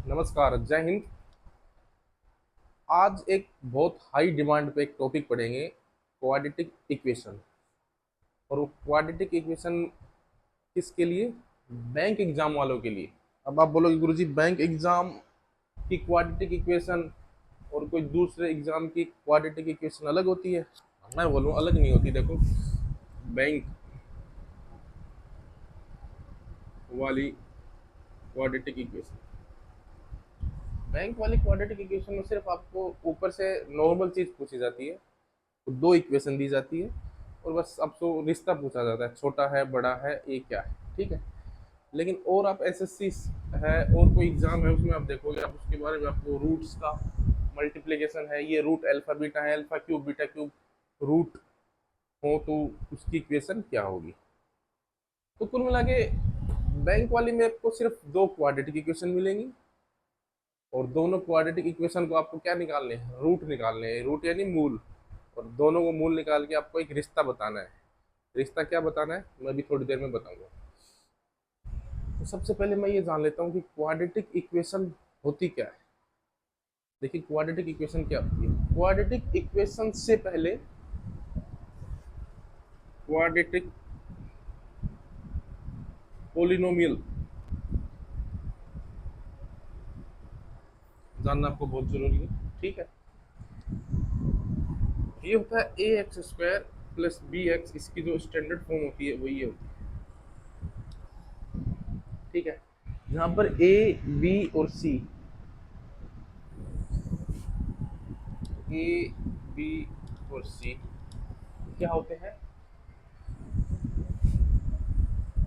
नमस्कार, जय हिंद। आज एक बहुत हाई डिमांड पे एक टॉपिक पढ़ेंगे, क्वाड्रेटिक इक्वेशन। और वो क्वाड्रेटिक इक्वेशन किसके लिए? बैंक एग्जाम वालों के लिए। अब आप बोलोगे गुरुजी बैंक एग्जाम की क्वाड्रेटिक इक्वेशन और कोई दूसरे एग्जाम की क्वाड्रेटिक इक्वेशन अलग होती है? मैं बोलूँ अलग नहीं होती। देखो, बैंक वाली क्वाड्रेटिक इक्वेशन, बैंक वाली क्वाड्रेटिक इक्वेशन में सिर्फ आपको ऊपर से नॉर्मल चीज पूछी जाती है, तो दो इक्वेशन दी जाती है और बस आपको रिश्ता पूछा जाता है, छोटा है बड़ा है ये क्या है, ठीक है। लेकिन और आप एसएससी है और कोई एग्जाम है उसमें आप देखोगे, आप उसके बारे में आपको रूट्स का मल्टीप्लिकेशन है, ये रूट अल्फा बीटा है, alpha cube beta cube root हो तो उसकी इक्वेशन क्या होगी। तो कुल मिला के बैंक वाली में आपको सिर्फ दो क्वाड्रेटिक इक्वेशन मिलेंगी और दोनों क्वाड्रेटिक इक्वेशन को आपको क्या निकालने हैं? रूट निकालने हैं। रूट यानी मूल। और दोनों को मूल निकाल के आपको एक रिश्ता बताना है। रिश्ता क्या बताना है मैं भी थोड़ी देर में बताऊंगा। तो सबसे पहले मैं ये जान लेता हूँ कि क्वाड्रेटिक इक्वेशन होती क्या है। देखिए क्वाड्रेटिक इक्वेशन क्या होती है। क्वाड्रेटिक इक्वेशन से पहले क्वाड्रेटिक पोलिनोमियल जानना आपको बहुत जरूरी है, ठीक है। ये होता है a x square plus b x, इसकी जो स्टैंडर्ड फॉर्म होती है वो ये होती है, ठीक है। यहाँ पर ए बी और सी, ए बी और सी क्या होते हैं?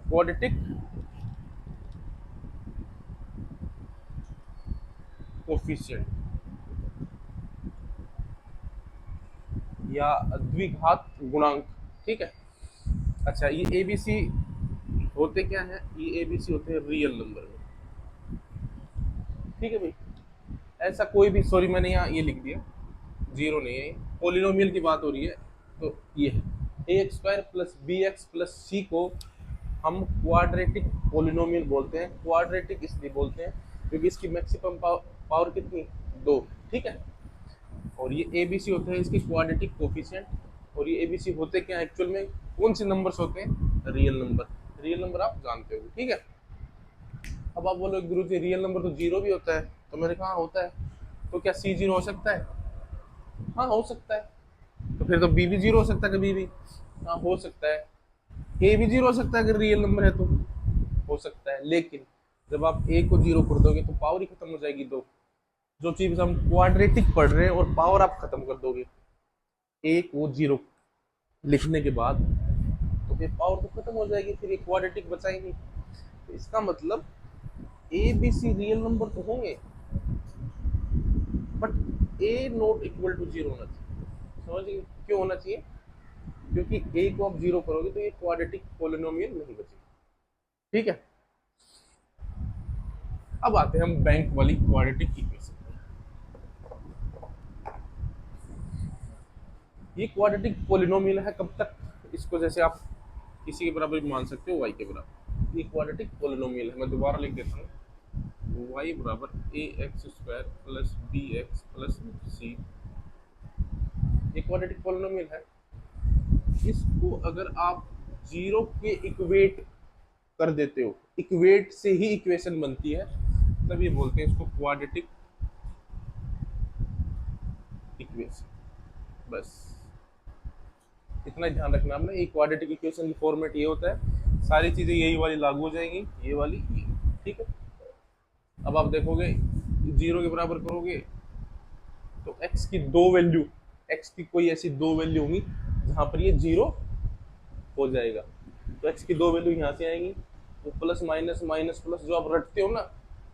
क्वाड्रेटिक कोफिशिएंट या द्विघात गुणांक, ठीक है। अच्छा, ये एबीसी होते क्या है? ये एबीसी होते हैं रियल नंबर में, ठीक है भाई। ऐसा कोई भी, सॉरी मैंने यहाँ ये लिख दिया, जीरो नहीं है, पोलिनोमियल की बात हो रही है। तो ये है a x square plus b x plus c को हम क्वाड्रेटिक पोलिनोमियल बोलते हैं। क्वाड्रेटिक इसलिए बोलते हैं क्योंकि इसकी मैक्सिमम पावर कितनी? दो, ठीक है। और ये ए बी सी होते हैं इसके क्वाड्रेटिक कोफिशिएंट। और ये ए बी सी होते क्या एक्चुअल में? कौन से नंबर्स होते हैं? Real number. रियल नंबर आप जानते हो, ठीक है। अब आप बोलो गुरु जी रियल नंबर तो जीरो भी होता है, तो मैंने कहा होता है। तो क्या सी जीरो हो सकता है? हाँ हो सकता है। तो फिर तो बी भी जीरो हो सकता है कभी भी? हाँ हो सकता है। ए भी जीरो हो सकता है अगर रियल नंबर है तो, हो सकता है। लेकिन जब आप ए को जीरो कर दोगे तो पावर ही खत्म हो जाएगी दो। जो चीज हम क्वाड्रेटिक पढ़ रहे हैं और पावर आप खत्म कर दोगे ए को जीरो लिखने के बाद, तो फिर पावर तो खत्म हो जाएगी, फिर एक क्वाड्रेटिक बचाएंगे। तो इसका मतलब A B C real number तो होंगे but A not equal to zero होना चाहिए। समझिए क्यों होना चाहिए? क्योंकि ए को आप जीरो करोगे तो ये क्वाड्रेटिक पोलिनोमियल नहीं बचेगी, ठीक है। अब आते हैं हम बैंक वाली क्वाड्रेटिक इक्वेशन। ये क्वाड्रेटिक पोलिनोमियल है कब तक? इसको जैसे आप किसी के बराबर भी मान सकते हो, वाई के बराबर। ये क्वाड्रेटिक पोलिनोमियल है, मैं दोबारा लिख देता हूँ। वाई बराबर a x square plus b x plus c, ये क्वाड्रेटिक पोलिनोमियल है। इसको अगर आप जीरो के इक्वेट कर देते हो, इक्वेट से ही इक्वेशन बनती है, तब ये बोलते हैं इसको क्वाड्रेटिक इक्वेशन। बस इतना ध्यान रखना आपने। एक क्वाड्रेटिक इक्वेशन की फॉर्मेट ये होता है, सारी चीजें यही वाली लागू हो जाएंगी, ये वाली ये, ठीक है। अब आप देखोगे जीरो के बराबर करोगे तो एक्स की दो वैल्यू, एक्स की कोई ऐसी दो वैल्यू होंगी जहां पर ये जीरो हो जाएगा। तो एक्स की दो वैल्यू यहाँ से आएंगी, तो प्लस माइनस माइनस प्लस जो आप रटते हो ना,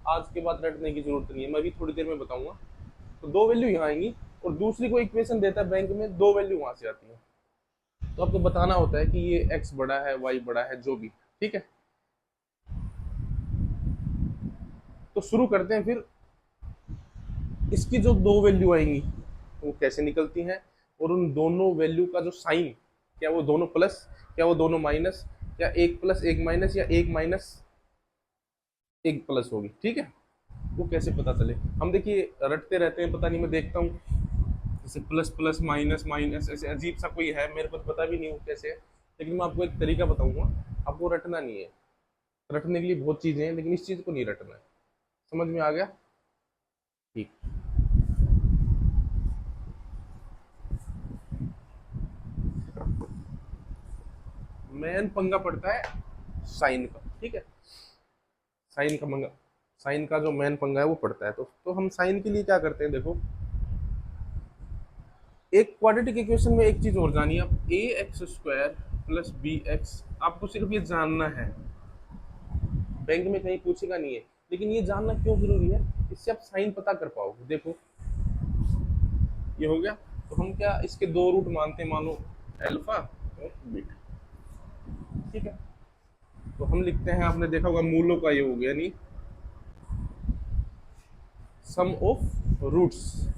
आज के बाद रटने की जरूरत नहीं है, मैं भी थोड़ी देर में बताऊंगा। तो दो वैल्यू यहाँ आएंगी और दूसरी को इक्वेशन देता है बैंक में, दो वैल्यू वहां से आती है। तो आपको बताना होता है कि ये एक्स बड़ा है वाई बड़ा है जो भी, ठीक है। तो शुरू करते हैं फिर। इसकी जो दो वैल्यू आएंगी वो कैसे निकलती हैं, और उन दोनों वैल्यू का जो साइन, क्या वो दोनों प्लस, क्या वो दोनों माइनस, क्या एक प्लस एक माइनस, या एक माइनस एक प्लस होगी, ठीक है। वो कैसे पता चले? हम देखिए रटते रहते हैं, पता नहीं, मैं देखता हूँ जैसे प्लस प्लस माइनस माइनस, ऐसे अजीब सा कोई है, मेरे को तो पता भी नहीं हो कैसे है। लेकिन मैं आपको एक तरीका बताऊंगा, आपको रटना नहीं है। रटने के लिए बहुत चीजें हैं, लेकिन इस चीज को नहीं रटना है। समझ में आ गया? ठीक। मेन पंगा पड़ता है साइन का, ठीक है। साइन का पंगा, साइन का जो मेन पंगा है वो पड़ता है। तो हम साइन के लिए क्या करते हैं, देखो, एक क्वाड्रेटिक इक्वेशन में एक चीज और जानिए आप, a x square plus b x, आपको सिर्फ ये जानना है। बैंक में कहीं पूछेगा नहीं है, लेकिन ये जानना क्यों जरूरी है, इससे आप साइन पता कर पाओगे। देखो ये हो गया। तो हम क्या इसके दो रूट मानते हैं, मानो अल्फा और बीटा, ठीक है। तो हम लिखते हैं, आपने देखा होगा मूलों का ये हो गया, यानी sum of roots.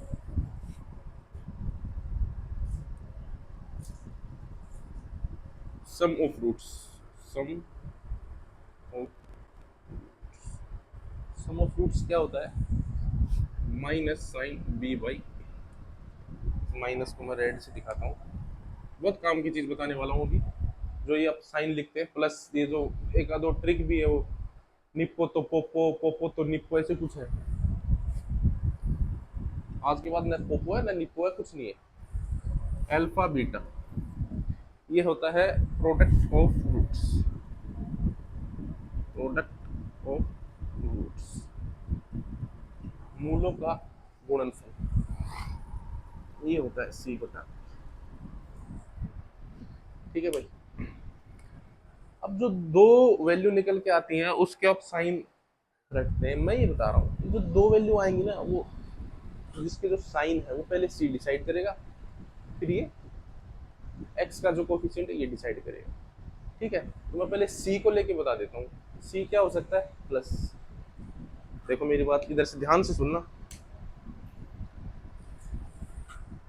Sum of roots, sum of, sum of roots क्या होता है, minus sign b by, minus को मैं रेड से दिखाता हूँ, बहुत काम की चीज बताने वाला हूँ अभी। जो ये आप साइन लिखते हैं प्लस, ये जो एक आधो ट्रिक भी है, वो निप्पो तो पोपो, पोपो तो निप्पो, ऐसे कुछ है। आज के बाद ना पोपो है ना निप्पो है, कुछ नहीं है। अल्फा बीटा, ये होता है product of roots, product of roots, मूलों का गुणनफल, ये होता है सी बटा। ठीक है भाई। अब जो दो वैल्यू निकल के आती हैं उसके आप साइन रखते हैं। मैं ये बता रहा हूँ, जो दो वैल्यू आएंगी ना, वो जिसके जो साइन है वो पहले सी डिसाइड करेगा, फिर ये एक्स का जो कोफिशिएंट है ये डिसाइड करेगा, ठीक है। तो मैं पहले सी को लेके बता देता हूँ। सी क्या हो सकता है, प्लस। देखो मेरी बात इधर से ध्यान से सुनना,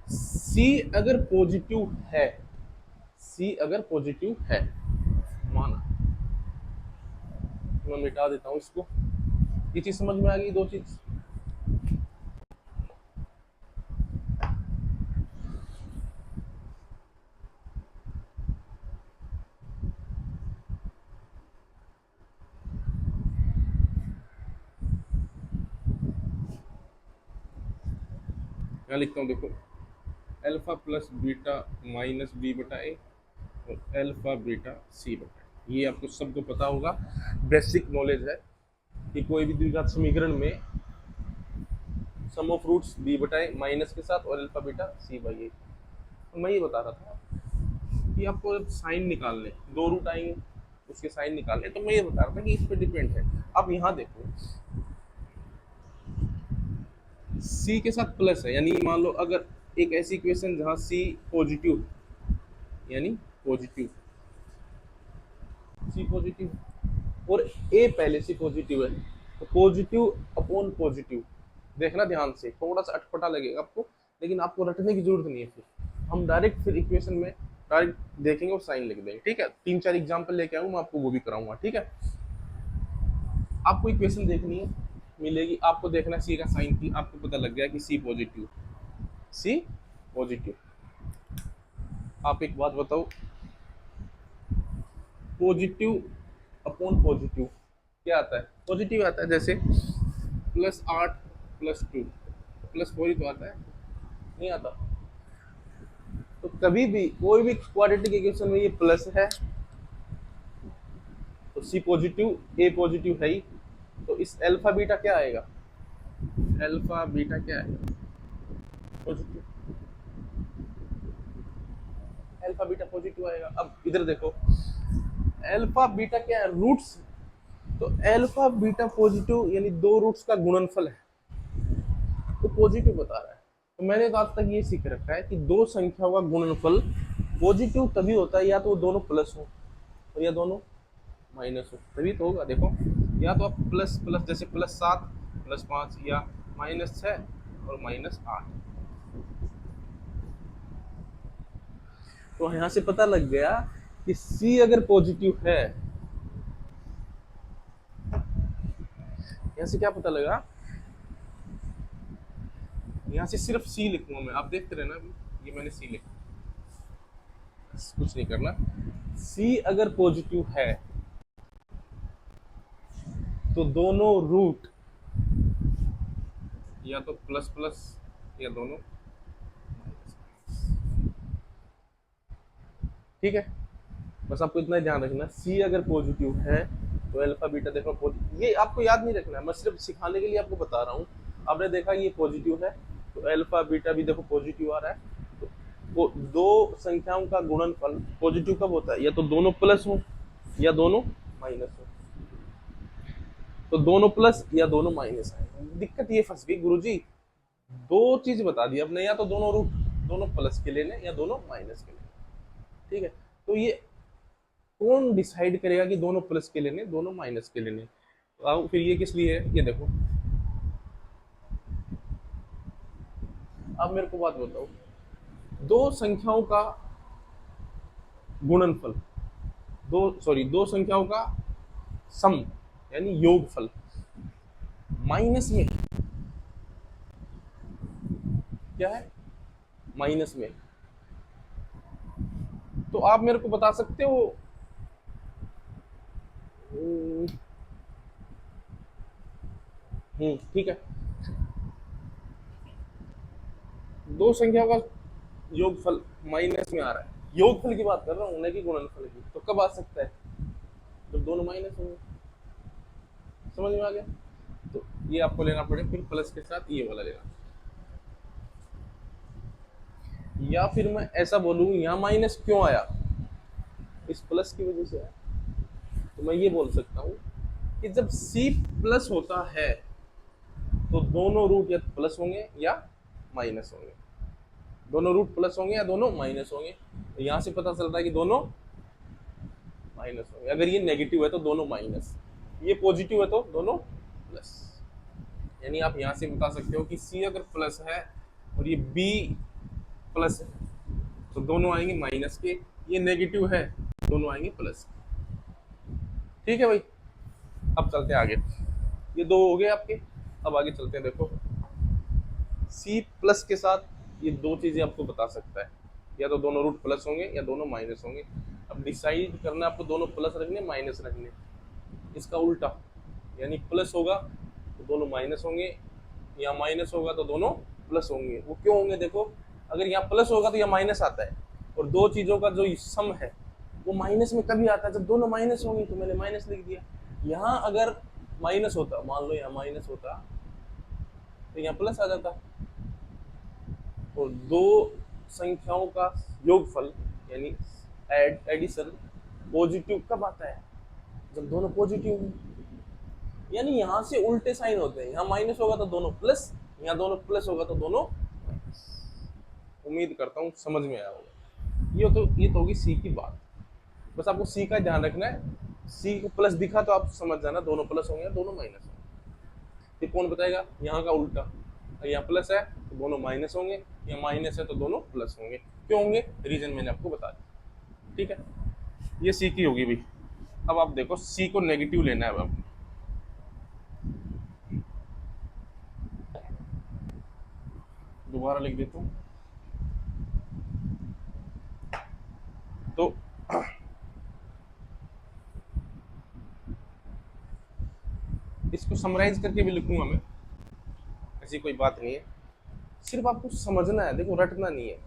सी अगर पॉजिटिव है, सी अगर पॉजिटिव है, माना, मैं मिटा देता हूँ इसको। ये चीज समझ में आ गई, दो चीज। मैं लिखता हूँ, देखो, alpha plus beta minus B बटा ए, और अल्फा बीटा सी बटा ए। ये आपको सबको पता होगा, बेसिक नॉलेज है कि कोई भी द्विघात समीकरण में सम ऑफ रूट्स बी बटा ए माइनस के साथ और अल्फा बीटा सी बाई ए। तो मैं ये बता रहा था कि आपको साइन निकालने, दो रूट आएंगे उसके साइन निकालने, तो मैं ये बता रहा था कि इस पे डिपेंड है। अब यहाँ देखो, सी के साथ प्लस है, यानी मान लो अगर एक ऐसी इक्वेशन जहां सी पॉजिटिव, यानी पॉजिटिव, सी पॉजिटिव और ए पहले से पॉजिटिव है, तो पॉजिटिव अपॉन पॉजिटिव, देखना ध्यान से, थोड़ा सा अटपटा लगेगा आपको, लेकिन आपको रटने की जरूरत नहीं है। फिर हम डायरेक्ट फिर इक्वेशन में डायरेक्ट देखेंगे और साइन लिख देंगे, ठीक है। तीन चार एग्जाम्पल लेके आऊँ मैं, आपको वो भी कराऊंगा, ठीक है। आपको इक्वेशन देखनी है, मिलेगी, आपको देखना सी का साइन की, आपको पता लग गया कि सी पॉजिटिव, सी पॉजिटिव। आप एक बात बताओ, पॉजिटिव अपॉन पॉजिटिव क्या आता है, पॉजिटिव आता है। जैसे प्लस 8 प्लस 2 प्लस 4 ही तो आता है, नहीं आता। तो कभी भी कोई भी क्वाड्रेटिक इक्वेशन में ये प्लस है तो सी पॉजिटिव, ए पॉजिटिव है ही, तो इस अल्फा बीटा क्या आएगा, अल्फा बीटा क्या आएगा, पॉजिटिव, अल्फा बीटा पॉजिटिव आएगा। अब इधर देखो, अल्फा बीटा क्या है, रूट्स, तो अल्फा बीटा पॉजिटिव यानी दो रूट्स का गुणनफल है, तो पॉजिटिव बता रहा है। तो मैंने तो आज तक ये सीख रखा है कि दो संख्याओं का गुणनफल पॉजिटिव तभी होता है या तो वो दोनों प्लस हो और या दोनों माइनस हो, तभी तो होगा। देखो, या तो आप प्लस प्लस, जैसे प्लस 7 प्लस 5, या माइनस 6 और माइनस 8। तो यहाँ से पता लग गया कि सी अगर पॉजिटिव है, यहाँ से क्या पता लगा यहाँ से सिर्फ सी लिखूंगा मैं, आप देखते रहना अभी, ये मैंने सी लिखा, बस कुछ नहीं करना। सी अगर पॉजिटिव है तो दोनों रूट या तो प्लस प्लस या दोनों माइनस। ठीक है, बस आपको इतना ध्यान रखना, सी अगर पॉजिटिव है तो अल्फा बीटा देखो पॉजिटिव, ये आपको याद नहीं रखना है, मैं सिर्फ सिखाने के लिए आपको बता रहा हूँ। आपने देखा ये पॉजिटिव है तो अल्फा बीटा भी देखो पॉजिटिव आ रहा है। तो दो संख्याओं का गुणनफल पॉजिटिव कब होता है, या तो दोनों प्लस हो या दोनों माइनस हो। तो दोनों प्लस या दोनों माइनस है। दिक्कत ये फंस गई गुरुजी, दो चीज बता दी आपने, या तो दोनों रूट दोनों प्लस के लेने या दोनों माइनस के लेने। ठीक है, तो ये कौन डिसाइड करेगा कि दोनों प्लस के लेने दोनों माइनस के लेने। तो आओ फिर ये किस लिए है, ये देखो। अब मेरे को बात बताओ, दो संख्याओं का गुणनफल, दो संख्याओं का सम यानी योगफल माइनस में क्या है, माइनस में। तो आप मेरे को बता सकते हो ठीक है, दो संख्याओं का योगफल माइनस में आ रहा है, योगफल की बात कर रहा हूं, न कि गुणनफल की। तो कब आ सकता है, जब दोनों माइनस होंगे। समझ में आ गया। तो ये आपको लेना पड़ेगा, फिर प्लस के साथ ये वाला लेना, या फिर मैं ऐसा बोलूं यहाँ माइनस क्यों आया, इस प्लस की वजह से आया। तो मैं ये बोल सकता हूँ कि जब सी प्लस होता है तो दोनों रूट या प्लस होंगे या माइनस होंगे, दोनों रूट प्लस होंगे या दोनों माइनस होंगे। तो यहाँ से पता चलता है कि दोनों माइनस होंगे। अगर ये नेगेटिव है तो दोनों माइनस, ये पॉजिटिव है तो दोनों प्लस। यानी आप यहाँ से बता सकते हो कि सी अगर प्लस है और ये बी प्लस है तो दोनों आएंगे माइनस के, ये नेगेटिव है दोनों आएंगे प्लस के। ठीक है भाई, अब चलते हैं आगे। ये दो हो गए आपके, अब आगे चलते हैं। देखो सी प्लस के साथ ये दो चीजें आपको बता सकता है, या तो दोनों रूट प्लस होंगे या दोनों माइनस होंगे। अब डिसाइड करना आपको दोनों प्लस रखने माइनस रखने। इसका उल्टा, यानी प्लस होगा तो दोनों माइनस होंगे, या माइनस होगा तो दोनों प्लस होंगे। वो क्यों होंगे, देखो अगर यहाँ प्लस होगा तो यहाँ माइनस आता है, और दो चीजों का जो सम है वो माइनस में कभी आता है जब दोनों माइनस होंगे, तो मैंने माइनस लिख दिया। यहाँ अगर माइनस होता, मान लो यहाँ माइनस होता तो यहाँ प्लस आ जाता। और दो संख्याओं का योगफल यानी एडिशन पॉजिटिव कब आता है, जब दोनों पॉजिटिव हैं। यानी यहाँ से उल्टे साइन होते हैं, यहाँ माइनस होगा तो दोनों प्लस, यहाँ दोनों प्लस होगा तो दोनों माइनस। उम्मीद करता हूँ समझ में आया होगा। ये तो होगी सी की बात। बस आपको सी का ध्यान रखना है, सी को प्लस दिखा तो आप समझ जाना दोनों प्लस होंगे दोनों माइनस होंगे। ये कौन बताएगा, यहाँ का उल्टा, यहाँ प्लस है तो दोनों माइनस होंगे, यहाँ माइनस है तो दोनों प्लस होंगे। क्यों होंगे, रीजन मैंने आपको बता दिया। ठीक है, ये सी की होगी भी। अब आप देखो सी को नेगेटिव लेना है। अब दोबारा लिख देता हूँ। तो इसको समराइज करके भी लिखूंगा मैं, ऐसी कोई बात नहीं है। सिर्फ आपको समझना है, देखो रटना नहीं है।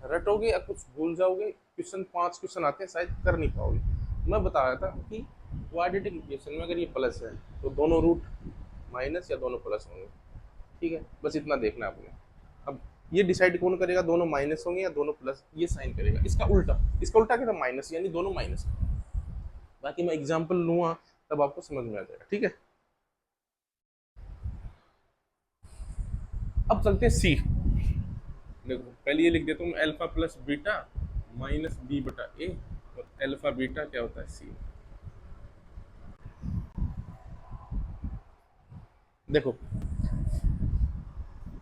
रटोगे या कुछ भूल जाओगे, क्वेश्चन 5 क्वेश्चन आते हैं शायद कर नहीं पाओगे। मैं बता रहा था कि क्वाड्रेटिक इक्वेशन में अगर ये प्लस है तो दोनों रूट माइनस या दोनों प्लस होंगे। ठीक है, बस इतना देखना है आपने। अब ये डिसाइड कौन करेगा, दोनों माइनस होंगे या दोनों प्लस, ये साइन करेगा। इसका उल्टा क्या था, माइनस, यानी दोनों माइनस। बाकी मैं एग्जाम्पल लूंगा तब आपको समझ में आ जाएगा। ठीक है, अब चलते हैं सी। देखो पहले ये लिख देता हूँ, alpha plus beta minus B बटा ए, और अल्फा बीटा क्या होता है सी। देखो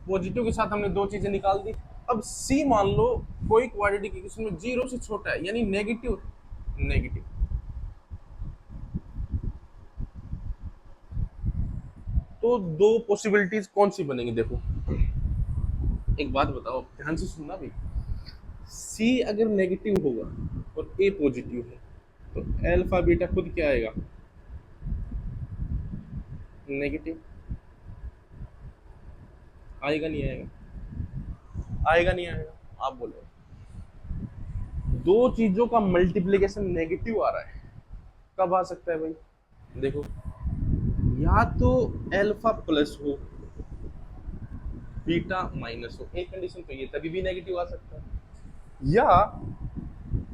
पॉजिटिव के साथ हमने दो चीजें निकाल दी। अब सी मान लो कोई क्वाड्रेटिक इक्वेशन में जीरो से छोटा है, यानी नेगेटिव। नेगेटिव तो दो पॉसिबिलिटीज कौन सी बनेंगी, देखो एक बात बताओ, ध्यान से सुनना भाई। सी अगर नेगेटिव होगा और ए पॉजिटिव है तो अल्फा बीटा खुद क्या आएगा? नेगेटिव। आएगा नहीं आएगा? आएगा नहीं आएगा? आप बोलो। दो चीजों का मल्टीप्लिकेशन नेगेटिव आ रहा है, कब आ सकता है भाई? देखो, या तो अल्फा प्लस हो बीटा माइनस हो, एक कंडीशन तो ये, तभी भी नेगेटिव आ सकता है, या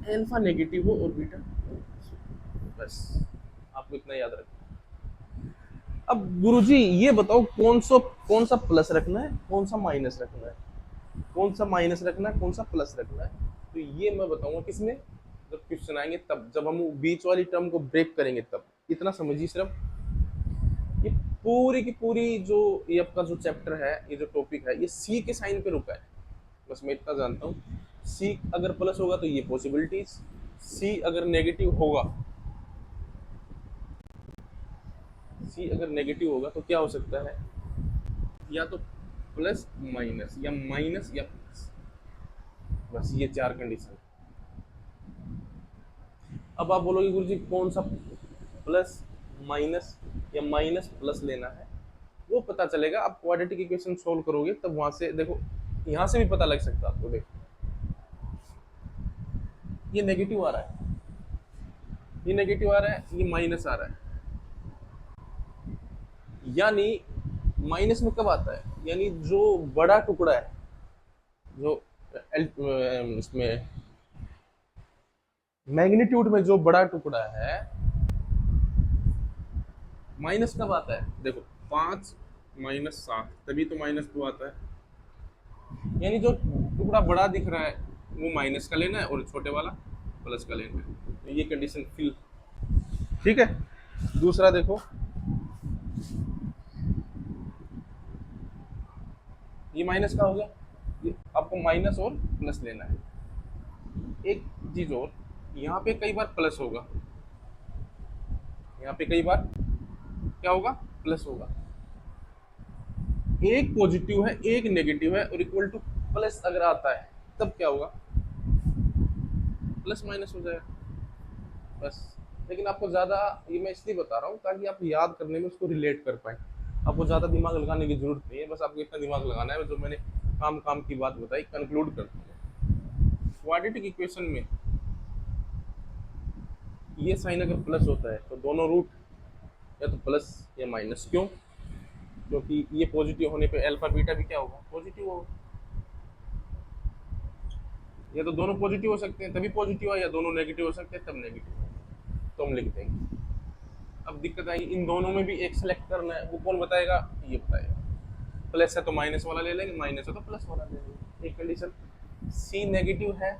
अल्फा नेगेटिव हो और बीटा, बस आपको इतना याद रखना। अब गुरुजी ये बताओ कौन सा प्लस रखना है, कौन सा माइनस रखना है, कौन सा माइनस रखना है, कौन सा प्लस रखना है? तो ये मैं बताऊंगा किसमें, जब क्वेश्चन आएंगे तब, जब हम बीच वाली टर्म को ब्रेक करेंगे तब। इतना समझिए सिर्फ। ये पूरी की पूरी जो ये आपका जो चैप्टर है, ये जो टॉपिक है, ये सी के साइन पे रुका है। बस मैं इतना जानता हूँ, सी अगर प्लस होगा तो ये पॉसिबिलिटीज, सी अगर नेगेटिव होगा, सी अगर नेगेटिव होगा तो क्या हो सकता है? या तो प्लस माइनस, या माइनस या प्लस, बस ये चार कंडीशन। अब आप बोलोगे गुरुजी कौन सा प्लस माइनस या माइनस प्लस लेना है? वो पता चलेगा आप क्वाड्रेटिक इक्वेशन सोल्व करोगे तब। वहां से देखो, यहां से भी पता लग सकता है आपको। देखो, ये नेगेटिव आ रहा है, ये नेगेटिव आ रहा है, ये माइनस आ रहा है, यानी माइनस में कब आता है? यानी जो बड़ा टुकड़ा है, जो इसमें मैग्नीट्यूड में जो बड़ा टुकड़ा है, माइनस कब आता है? देखो, 5 माइनस 7, तभी तो माइनस 2 आता है। यानी जो टुकड़ा बड़ा दिख रहा है वो माइनस का लेना है और छोटे वाला प्लस का लेना है। तो ये कंडीशन फिल, ठीक है। दूसरा देखो, ये माइनस का हो गया, ये आपको माइनस और प्लस लेना है। एक चीज और, यहाँ पे कई बार प्लस होगा, यहाँ पे कई बार क्या होगा? प्लस होगा। एक पॉजिटिव है एक नेगेटिव है और इक्वल टू प्लस अगर आता है तब क्या होगा? प्लस माइनस हो जाएगा, बस। लेकिन आपको ज्यादा ये मैं इसलिए बता रहा हूँ ताकि आप याद करने में उसको रिलेट कर पाए। आपको ज्यादा दिमाग लगाने की जरूरत नहीं है, बस आपको इतना दिमाग लगाना है जो मैंने काम काम की बात बताई, कंक्लूड करता हूँ। क्वाड्रेटिक इक्वेशन में ये साइन अगर प्लस होता है तो दोनों रूट या तो प्लस या माइनस। क्यों? क्योंकि ये पॉजिटिव होने पे अल्फा बीटा भी क्या होगा? पॉजिटिव होगा। या तो दोनों पॉजिटिव हो सकते हैं तभी पॉजिटिव है, या दोनों नेगेटिव हो सकते हैं तब नेगेटिव, तो हम लिख देंगे। अब दिक्कत आएगी, इन दोनों में भी एक सेलेक्ट करना है, वो कौन बताएगा? ये बताएगा। प्लस है तो माइनस वाला ले लेंगे, माइनस है तो प्लस वाला ले लेंगे। एक कंडीशन, सी नेगेटिव है,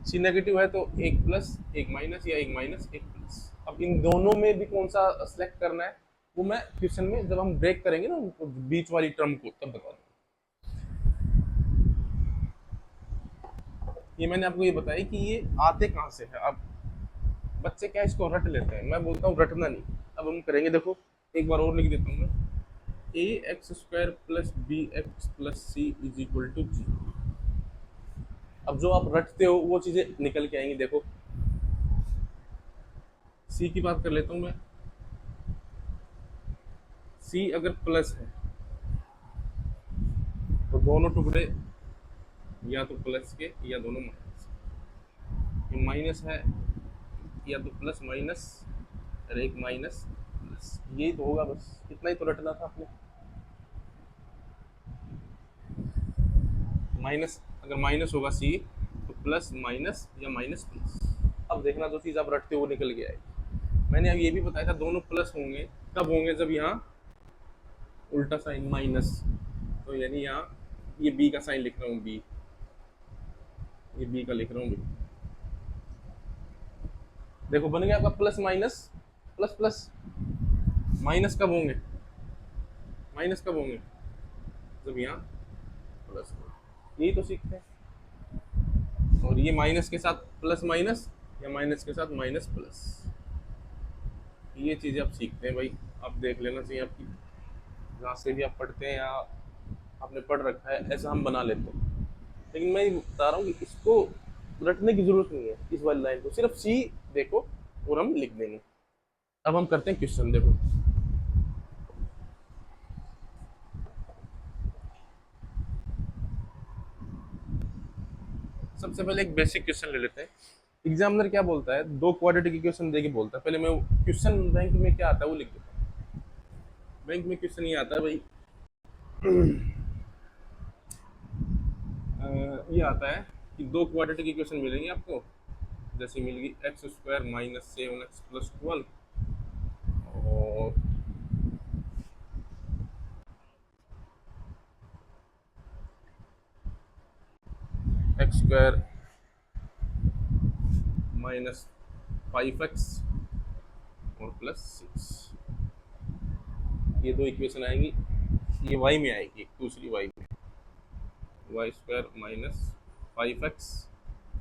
सी नेगेटिव है तो एक प्लस एक माइनस, या एक माइनस एक प्लस। अब इन दोनों में भी कौन सा सेलेक्ट करना है वो मैं क्वेश्चन में जब हम ब्रेक करेंगे ना बीच वाली टर्म को, तब बता दूंगा। ये मैंने आपको ये बताया कि ये आते कहाँ से है। अब बच्चे क्या इसको रट लेते हैं, मैं बोलता हूँ रटना नहीं। अब हम करेंगे, देखो एक बार और लिख देता हूँ मैं, a x square plus b x plus c is equal to जी। अब जो आप रटते हो वो चीजें निकल के आएंगी। देखो, सी की बात कर लेता हूँ मैं, सी अगर प्लस है तो दोनों टुकड़े या तो प्लस के या दोनों माइनस। ये माइनस है या तो प्लस माइनस, और एक माइनस प्लस, यही तो होगा। बस इतना ही तो रटना था आपने। माइनस अगर माइनस होगा सी तो प्लस माइनस या माइनस प्लस। अब देखना जो चीज़ आप रटते हो वो निकल के आएगी। मैंने अब ये भी बताया था दोनों प्लस होंगे कब होंगे? जब यहाँ उल्टा साइन माइनस, तो यानी यहाँ ये बी का साइन लिख रहा हूँ, बी, ये बी का लिख रहा हूँ बी। देखो बन गया आपका plus minus plus plus. Minus कब होंगे? माइनस कब होंगे? जब यहाँ प्लस हो। यही तो सीखते हैं। और ये माइनस के साथ प्लस माइनस या माइनस के साथ माइनस प्लस, ये चीज़ें आप सीखते हैं भाई। आप देख लेना चाहिए आपकी, जहाँ से भी आप पढ़ते हैं या आपने पढ़ रखा है, ऐसा हम बना लेते हैं। लेकिन मैं बता रहा हूँ कि इसको रटने की जरूरत नहीं है, इस वाली लाइन को सिर्फ सी देखो और हम लिख देंगे। अब हम करते हैं क्वेश्चन, देखो। सबसे पहले एक बेसिक क्वेश्चन ले लेते हैं। एग्जामिनर क्या बोलता है, दो क्वाड्रेटिक इक्वेशन देके बोलता है। पहले मैं क्वेश्चन बैंक में क्या आता है वो लिख देता हूँ। बैंक में क्वेश्चन ये आता है भाई, ये आता है कि दो क्वाड्रेटिक इक्वेशन मिलेंगी आपको। जैसे मिलेगी x square minus 7x plus 12 और एक्स स्क्वायर माइनस 5x और प्लस 6। ये दो इक्वेशन आएंगी, ये वाई में आएगी, दूसरी वाई में, Y square minus 5x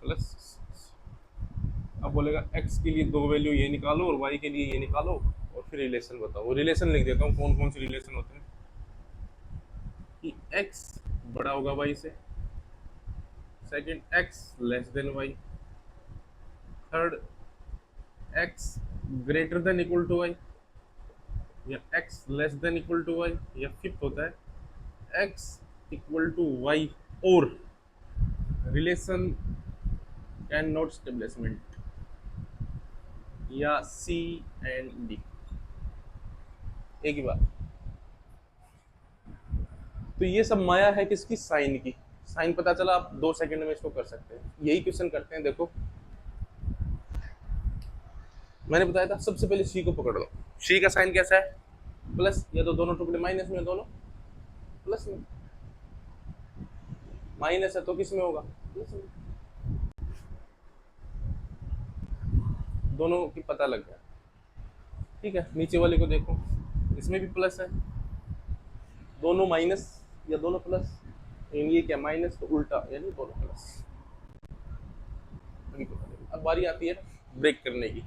plus 6। अब बोलेगा x के लिए दो वैल्यू ये निकालो और y के लिए ये निकालो और फिर रिलेशन बताओ। रिलेशन लिख देता हूँ, कौन कौन से रिलेशन होते हैं कि x बड़ा होगा y से, second x less than y, third x greater than equal to y, या x less than equal to y, या फिफ्थ होता है x इक्वल टू y और रिलेशन कैन नॉट स्टेब्लिशमेंट, या सी एंड डी। एक ही बात। तो ये सब माया है किसकी, साइन की। साइन पता चला, आप 2 सेकंड में इसको कर सकते हैं। यही क्वेश्चन करते हैं, देखो। मैंने बताया था सबसे पहले सी को पकड़ लो। सी का साइन कैसा है, प्लस, या तो दोनों टुकड़े माइनस में, दोनों प्लस में। माइनस है तो किस में होगा, प्लस में। दोनों की पता लग गया, ठीक है। नीचे वाले को देखो, इसमें भी प्लस है, दोनों माइनस या दोनों प्लस। ये क्या, माइनस तो उल्टा, यानी दोनों प्लस। अब बारी आती है ब्रेक करने की।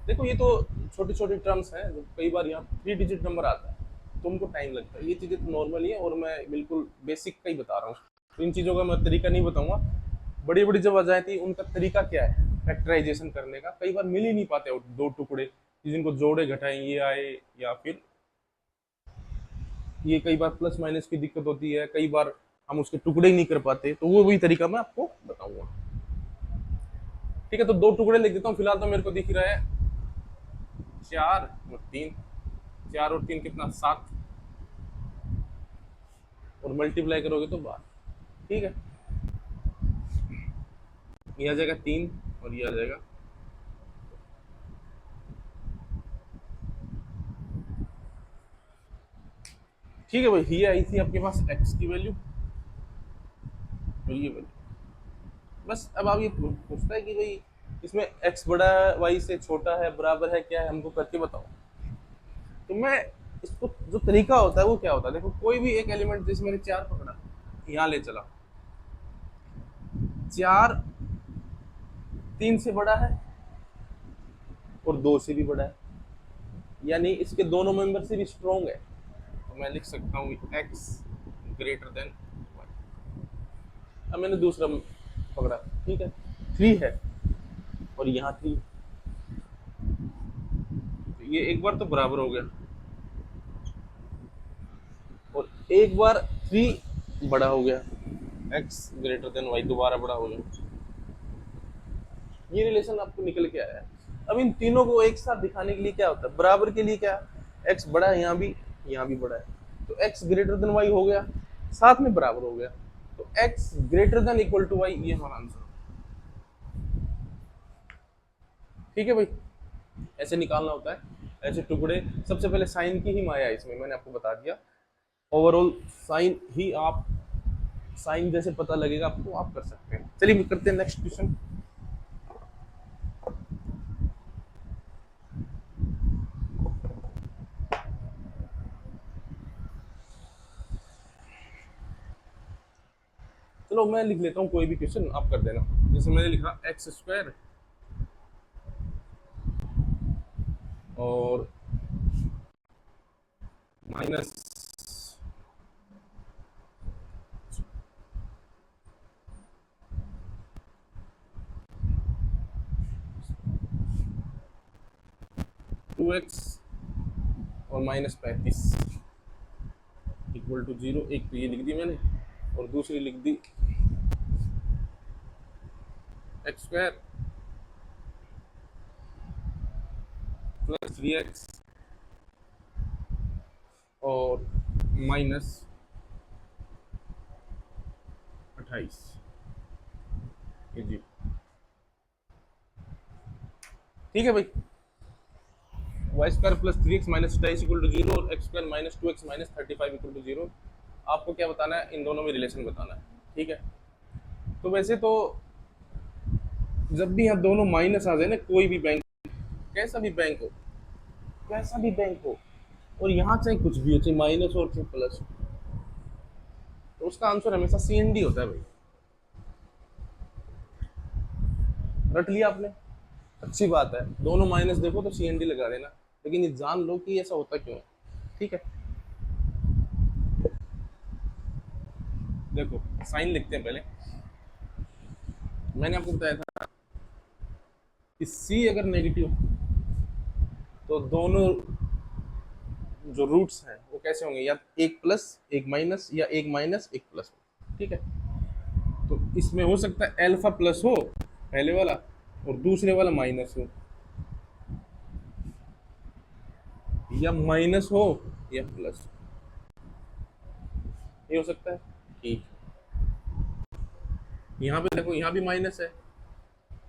देखो ये तो छोटी छोटी टर्म्स हैं, कई बार यहाँ 3 डिजिट नंबर आता है, तुमको टाइम लगता है। ये चीज़ें तो नॉर्मल ही है और मैं बिल्कुल बेसिक का ही बता रहा हूँ। तो इन चीज़ों का मैं तरीका नहीं बताऊंगा। बड़ी बड़ी जब आ जाती है उनका तरीका क्या है फैक्टराइजेशन करने का, कई बार मिल ही नहीं पाते दो टुकड़े जिनको जोड़े घटाएं ये आए, या फिर ये कई बार प्लस माइनस की दिक्कत होती है, कई बार हम उसके टुकड़े ही नहीं कर पाते। तो वो वही तरीका मैं आपको बताऊंगा, ठीक है। तो दो टुकड़े लिख देता हूँ फिलहाल। तो मेरे को दिख रहा है 4 और 3। 4 और 3 कितना, 7, और मल्टीप्लाई करोगे तो 12, ठीक है। ये आ जाएगा 3 और ये आ जाएगा, ठीक है भाई। ये आई थी आपके पास x की वैल्यू और ये वैल्यू। बस अब आप ये पूछता है कि भाई इसमें x बड़ा है, y से छोटा है, बराबर है, क्या है, हमको करके बताओ। तो मैं इसको जो तरीका होता है वो क्या होता है, देखो कोई भी एक एलिमेंट, जैसे मैंने 4 पकड़ा, यहाँ ले चला, 4 3 से बड़ा है और 2 से भी बड़ा है, यानी इसके दोनों मेंबर से भी स्ट्रॉन्ग है। तो मैं लिख सकता हूँ x ग्रेटर देन y। अब मैंने दूसरा पकड़ा, ठीक है, 3 है और यहाँ 3, तो ये एक बार तो बराबर हो गया, और एक बार 3 बड़ा हो गया, x ग्रेटर देन y दोबारा बड़ा हो गया। ये रिलेशन आपको निकल के आया है। अब इन तीनों को एक साथ दिखाने के लिए क्या होता है, बराबर के लिए क्या, x बड़ा है, यहाँ भी बड़ा है, तो x ग्रेटर देन y हो गया, साथ में बराबर हो गया, तो x greater than equal to y, ये हमारा आंसर। ठीक है भाई, ऐसे निकालना होता है, ऐसे टुकड़े। सबसे पहले साइन की ही माया है इसमें, मैंने आपको बता दिया। ओवरऑल साइन ही आप, साइन जैसे पता लगेगा आपको, आप कर सकते हैं। चलिए करते हैं नेक्स्ट क्वेश्चन। चलो मैं लिख लेता हूँ कोई भी क्वेश्चन, आप कर देना। जैसे मैंने लिखा एक्स स्क्वायर और माइनस 2x और -35 इक्वल टू 0। एक तो ये लिख दी मैंने और दूसरी लिख दी x² प्लस 3x और -28 ये जी। ठीक है भाई, y² plus 3x minus 28 equal to 0 और x² minus 2x minus 35 equal to 0। आपको क्या बताना है? इन दोनों में रिलेशन बताना है। ठीक है, तो वैसे तो जब भी यहाँ दोनों माइनस आ जाए ना, कोई भी बैंक, कैसा भी बैंक हो, कैसा भी बैंक हो, और यहाँ चाहे कुछ भी हो, चाहे माइनस हो चाहे प्लस हो, तो उसका आंसर हमेशा CND होता है भाई। रट लिया आपने, अच्छी बात है। दोनों माइनस देखो तो CND लगा देना, लेकिन ये जान लो कि ऐसा होता क्यों है। ठीक है, देखो साइन लिखते हैं पहले। मैंने आपको बताया था कि C अगर नेगेटिव तो दोनों जो रूट्स हैं वो कैसे होंगे, या एक प्लस एक माइनस या एक माइनस एक प्लस। ठीक है, तो इसमें हो सकता है अल्फा प्लस हो पहले वाला और दूसरे वाला माइनस हो, या माइनस हो या प्लस, ये हो सकता है। ठीक, यहाँ पे देखो, यहाँ भी माइनस है,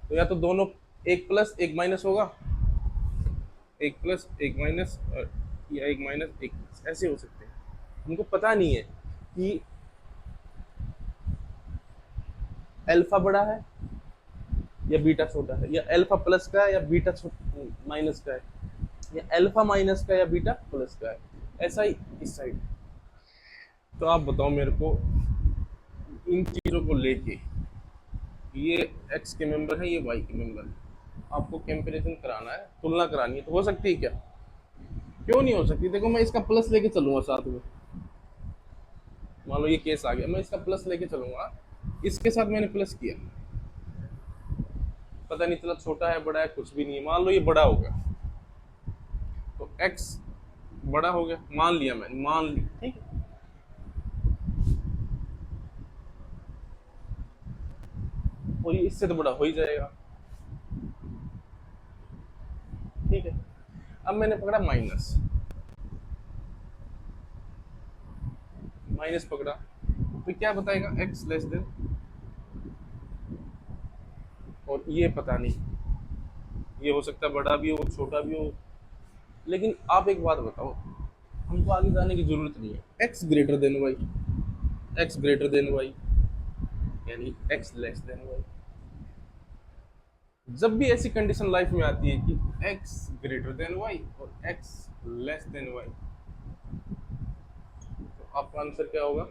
तो या तो दोनों एक प्लस एक माइनस होगा, एक प्लस एक माइनस, या एक माइनस एक प्लस, ऐसे हो सकते हैं। हमको पता नहीं है कि अल्फा बड़ा है या बीटा छोटा है, या अल्फा प्लस का है या बीटा माइनस का है, या अल्फा माइनस का या बीटा प्लस का है, ऐसा ही इस साइड। तो आप बताओ मेरे को, इन चीज़ों को लेके, ये एक्स के मेंबर है, ये वाई के मेंबर है, आपको कंपैरिजन कराना है, तुलना करानी है, तो हो सकती है क्या? क्यों नहीं हो सकती? देखो मैं इसका प्लस लेके चलूंगा साथ में, मान लो ये केस आ गया, मैं इसका प्लस लेके चलूंगा, इसके साथ मैंने प्लस किया, पता नहीं चला छोटा है बड़ा है कुछ भी नहीं है, मान लो ये बड़ा हो गया, तो x बड़ा हो गया, मान लिया मैंने, मान ली, ठीक है। और ये इससे तो बड़ा हो ही जाएगा। ठीक है, अब मैंने पकड़ा माइनस, माइनस पकड़ा, तो क्या बताएगा? x लेस देन, और ये पता नहीं, ये हो सकता है बड़ा भी हो छोटा भी हो, लेकिन आप एक बात बताओ, हमको आगे जाने की जरूरत नहीं है। x greater than Y, x greater than Y यानी x लेस देन वाई। जब भी ऐसी कंडीशन लाइफ में आती है कि x ग्रेटर देन वाई और x लेस देन वाई, तो आपका आंसर क्या होगा?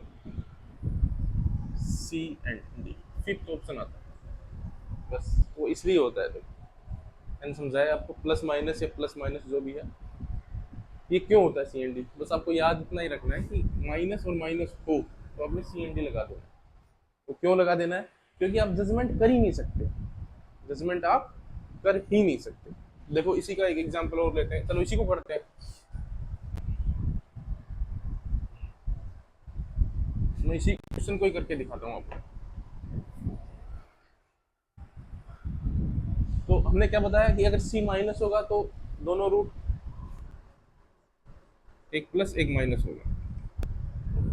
C and D, fifth option आता है। बस वो इसलिए होता है, तो मैंने समझाया आपको, प्लस माइनस या प्लस माइनस जो भी है, ये क्यों होता है CND। बस आपको याद इतना ही रखना है कि माइनस और माइनस हो तो आपने CND लगा देना है। तो क्यों लगा देना है? क्योंकि आप जजमेंट कर ही नहीं सकते, जजमेंट आप कर ही नहीं सकते। देखो इसी का एक एग्जांपल और लेते हैं, चलो इसी को करते हैं। मैं इसी क्वेश्चन को ही करके दिखाता हूँ आपको। तो हमने क्या बताया कि अगर C माइनस होगा तो दोनों रूट एक प्लस एक माइनस होगा,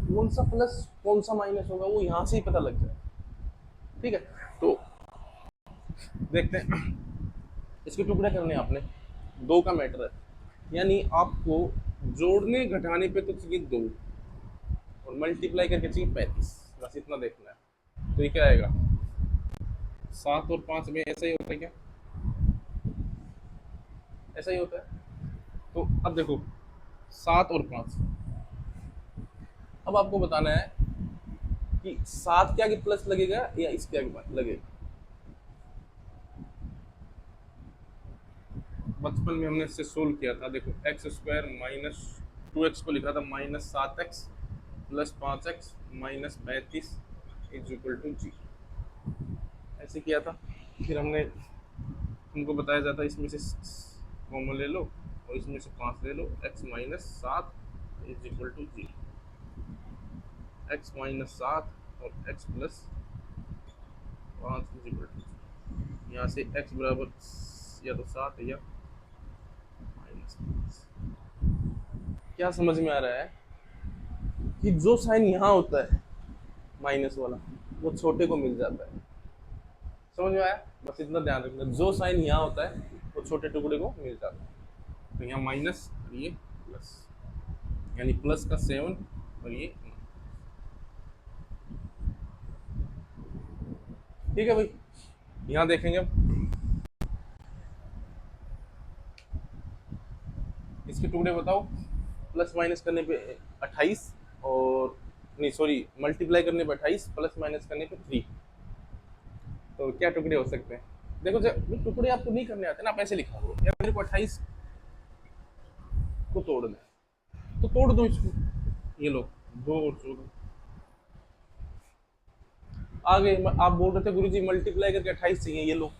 कौन सा प्लस कौन सा माइनस होगा वो यहाँ से ही पता लग जाए। ठीक है, तो देखते हैं, इसके टुकड़े करने हैं आपने, दो का मैटर है, यानी आपको जोड़ने घटाने पे तो चाहिए दो और मल्टीप्लाई करके चाहिए 35, बस इतना देखना है। तो ये क्या आएगा? 7 और 5 में ऐसा ही होता है क्या? ऐसा ही होता है। तो अब देखो 7 और 5, अब आपको बताना है कि 7 के आगे प्लस लगेगा या इसके आगे लगेगा। बचपन में हमने इससे सोल्व किया था, देखो x² माइनस 2x को लिखा था -7x plus 5x minus 35 is equal to जी, ऐसे किया था। फिर हमने, हमको बताया जाता है इसमें से कॉमन ले लो और इसमें से 5 ले लो, x minus 7 is equal to 0, x minus 7 और x plus 5 is equal to, यहाँ से x बराबर या तो 7 है या माइनस 5। क्या समझ में आ रहा है कि जो साइन यहाँ होता है माइनस वाला वो छोटे को मिल जाता है। समझ में आया? बस इतना ध्यान रखना, जो साइन यहाँ होता है वो छोटे टुकड़े को मिल जाता है। तो यहाँ माइनस और ये प्लस, यानी प्लस का 7 और ये 9। ठीक है भाई, यहाँ देखेंगे अब इसके टुकड़े बताओ। प्लस माइनस करने पे 28 और नहीं सॉरी मल्टीप्लाई करने पे 28 प्लस माइनस करने पे 3। तो क्या टुकड़े हो सकते हैं? देखो जब टुकड़े आपको नहीं करने आते ना, आप ऐसे लिखा हो या मेरे को 28 को तोड़ना है तो तोड़ दो इसको, ये लो 2 और 14। आगे आप बोल रहे थे गुरुजी मल्टीप्लाई करके 28 चाहिए, ये लो,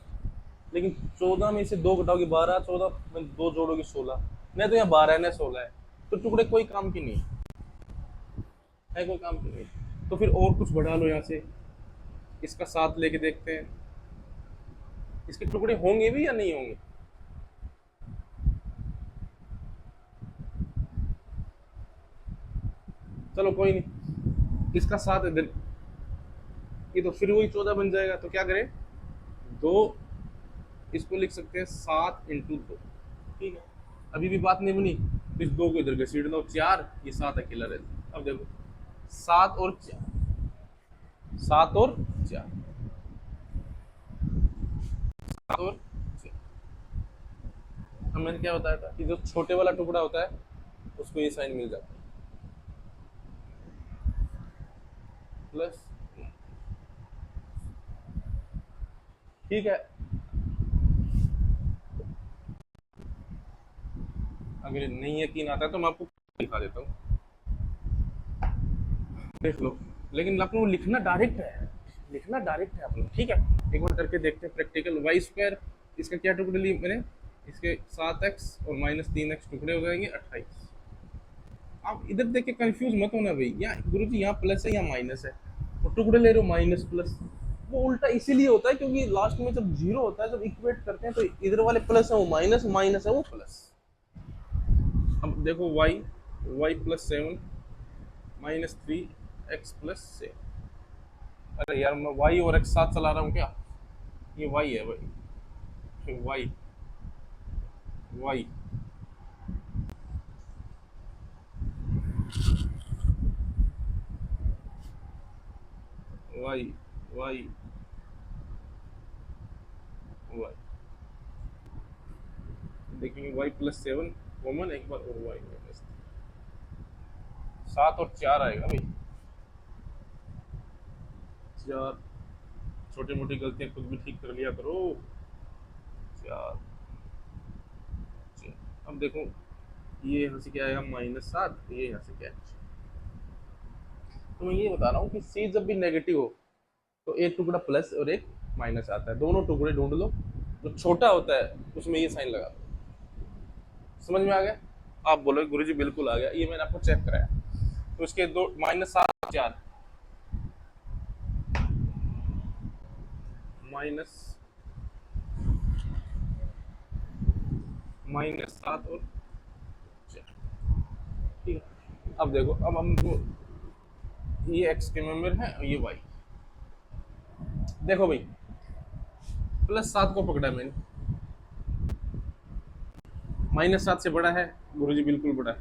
लेकिन 14 में से 2 घटाओगे 12, 14 में 2 जोड़ोगे 16, नहीं तो यहाँ 12 है ना 16 है, तो टुकड़े कोई काम की नहीं है, कोई काम की नहीं। तो फिर और कुछ बढ़ा लो यहाँ से, इसका 7 लेके देखते हैं इसके टुकड़े होंगे भी या नहीं होंगे। चलो कोई नहीं, इसका 7 इधर, ये तो फिर वही 14 बन जाएगा। तो क्या करें, 2 इसको लिख सकते हैं 7 इंटू 2। ठीक है, अभी भी बात नहीं बनी, तो इस 2 को इधर घसीट दो, 4, ये 7 अकेला रहता। अब देखो 7 और 4, 7 और 4, 7 और 4। अब मैंने क्या बताया था कि जो छोटे वाला टुकड़ा होता है उसको ये साइन मिल जाता है, प्लस। ठीक है, अगर नहीं यकीन आता है तो मैं आपको दिखा देता हूँ, देख लो। लेकिन अपने को लिखना डायरेक्ट है, लिखना डायरेक्ट है अपने। ठीक है, एक बार करके देखते हैं प्रैक्टिकल। वाई स्क्वायर, इसका क्या टुकड़े लिए मैंने, इसके 7x और माइनस 3x टुकड़े हो जाएंगे 28। आप इधर देख के कंफ्यूज मत होना भाई, यहाँ गुरुजी यहाँ प्लस है या माइनस है, और टुकड़े ले रहे हो माइनस प्लस। वो उल्टा इसीलिए होता है क्योंकि लास्ट में जब जीरो होता है, जब इक्वेट करते हैं तो इधर वाले प्लस है वो माइनस, माइनस है वो प्लस। अब देखो Y, Y plus 7 minus 3x plus 7। अरे यार मैं वाई और x साथ चला रहा हूँ क्या, ये वाई है भाई, Y Y Y Y Y, देखेंगे वाई प्लस 7 कॉमन, एक बार और वाई माइनस 7 और 4 आएगा भाई। 4, छोटी मोटी गलतियां खुद भी ठीक कर लिया करो। 4, अब देखो ये यहाँ से क्या आएगा -7, ये यहाँ से क्या है। तो मैं ये बता रहा हूँ कि सी जब भी नेगेटिव हो तो एक टुकड़ा प्लस और एक माइनस आता है, दोनों टुकड़े ढूंढ लो, जो छोटा होता है उसमें ये साइन लगा दो। समझ में आ गया? आप बोलोगे गुरुजी बिल्कुल आ गया, ये मैंने आपको चेक कराया। तो इसके दो -7 4 माइनस -7 और 4। ठीक है, अब देखो, अब हमको ये एक्स के मेंबर है और ये वाई। देखो भाई +7 को पकड़ा मैंने, -7 से बड़ा है गुरुजी, बिल्कुल बड़ा है।